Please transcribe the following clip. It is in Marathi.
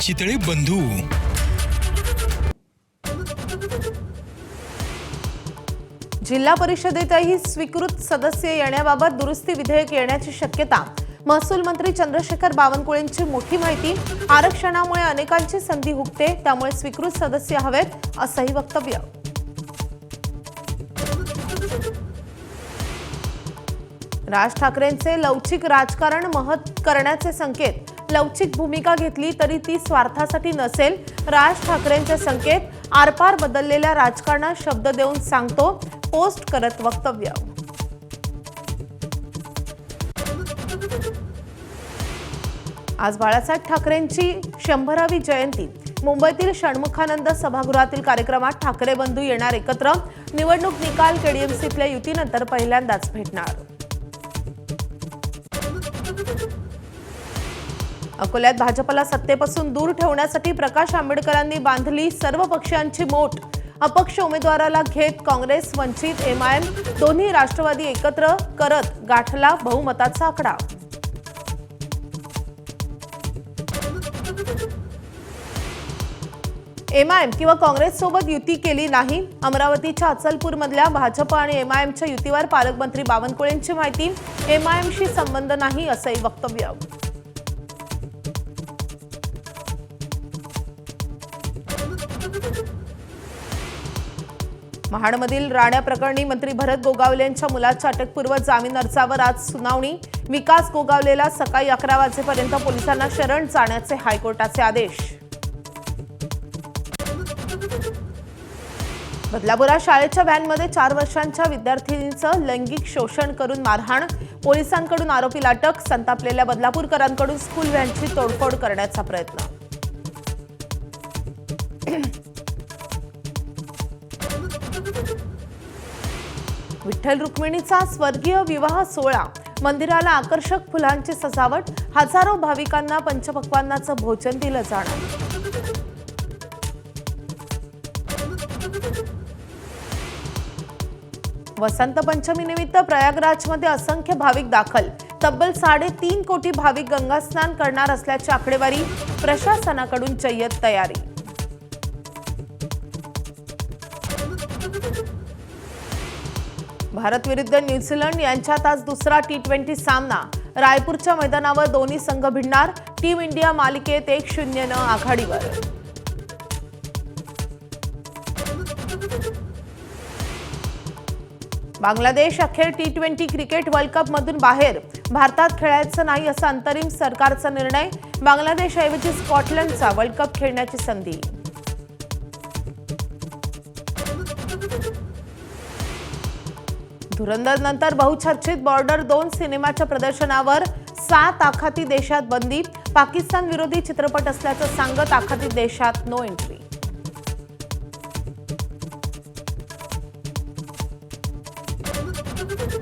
चितळे बंधू. जिल्हा परिषदेतही स्वीकृत सदस्य येण्याबाबत दुरुस्ती विधेयक येण्याची शक्यता. महसूल मंत्री चंद्रशेखर बावनकुळेंची मोठी माहिती. आरक्षणामुळे अनेकांची संधी हुकते, त्यामुळे स्वीकृत सदस्य हवेत, असंही वक्तव्य. राज ठाकरेंचे लवचिक राजकारण महत् करण्याचे संकेत. लवचिक भूमिका घेतली तरी ती स्वार्थासाठी नसेल. राज ठाकरेंचे संकेत. आरपार बदललेल्या राजकारणात शब्द देऊन सांगतो, पोस्ट करत वक्तव्य. आज बाळासाहेब ठाकरेंची 100वी जयंती. मुंबईतील षण्मुखानंद सभागृहातील कार्यक्रमात ठाकरे बंधू येणार एकत्र. निवडणूक निकाल केडीएमसीतल्या युतीनंतर पहिल्यांदाच भेटणार. अकोल्यात भाजपला सत्तेपासून दूर ठेवण्यासाठी प्रकाश आंबेडकरांनी बांधली सर्व पक्षांची मोट. अपक्ष उमेदवाराला घेत काँग्रेस, वंचित, एमआयएम दोन्ही राष्ट्रवादी एकत्र करत गाठला बहुमताचा आकडा. एमआयएम किंवा काँग्रेस सोबत युती केली नाही. अमरावतीच्या अचलपूरमधल्या भाजप आणि एमआयएमच्या युतीवर पालकमंत्री बावनकुळेंची माहिती. एमआयएमशी संबंध नाही, असंही वक्तव्य. महाडमधील राण्या प्रकरणी मंत्री भरत गोगावले यांच्या मुलाच्या अटकपूर्व जामीन अर्जावर आज सुनावणी. विकास गोगावलेला सकाळी 11 वाजेपर्यंत पोलिसांना शरण जाण्याचे हायकोर्टाचे आदेश. बदलापुरात शाळेच्या व्हॅनमध्ये 4 वर्षांच्या विद्यार्थिनीचं लैंगिक शोषण करून मारहाण. पोलिसांकडून आरोपीला अटक. संतापलेल्या बदलापूरकरांकडून स्कूल व्हॅनची तोडफोड करण्याचा प्रयत्न. विठ्ठल रुक्मिणीचा स्वर्गीय विवाह सोहळा. मंदिराला आकर्षक फुलांची सजावट. हजारो भाविकांना पंचपक्वान्नाचं भोजन दिलं जाणार. वसंत पंचमीनिमित्त प्रयागराजमध्ये असंख्य भाविक दाखल. तब्बल 3.5 कोटी भाविक गंगास्नान करणार असल्याची आकडेवारी. प्रशासनाकडून जय्यत तयारी. भारत विरुद्ध न्यूझीलंड यांच्यात आज दुसरा T20 सामना. रायपूरच्या मैदानावर दोन्ही संघ भिडणार. टीम इंडिया मालिकेत 1-0 आघाडीवर. बांगलादेश अखेर T20 क्रिकेट वर्ल्ड कप मधून बाहेर. भारतात खेळायचं नाही असा अंतरिम सरकारचा निर्णय. बांगलादेशऐवजी स्कॉटलंडचा वर्ल्ड कप खेळण्याची संधी. धुरंधर नंतर बहुचर्चित बॉर्डर 2 सिनेमाच्या प्रदर्शनावर 7 आखाती देशात बंदी. पाकिस्तान विरोधी चित्रपट असल्याचं सांगत आखाती देशात नो एंट्री.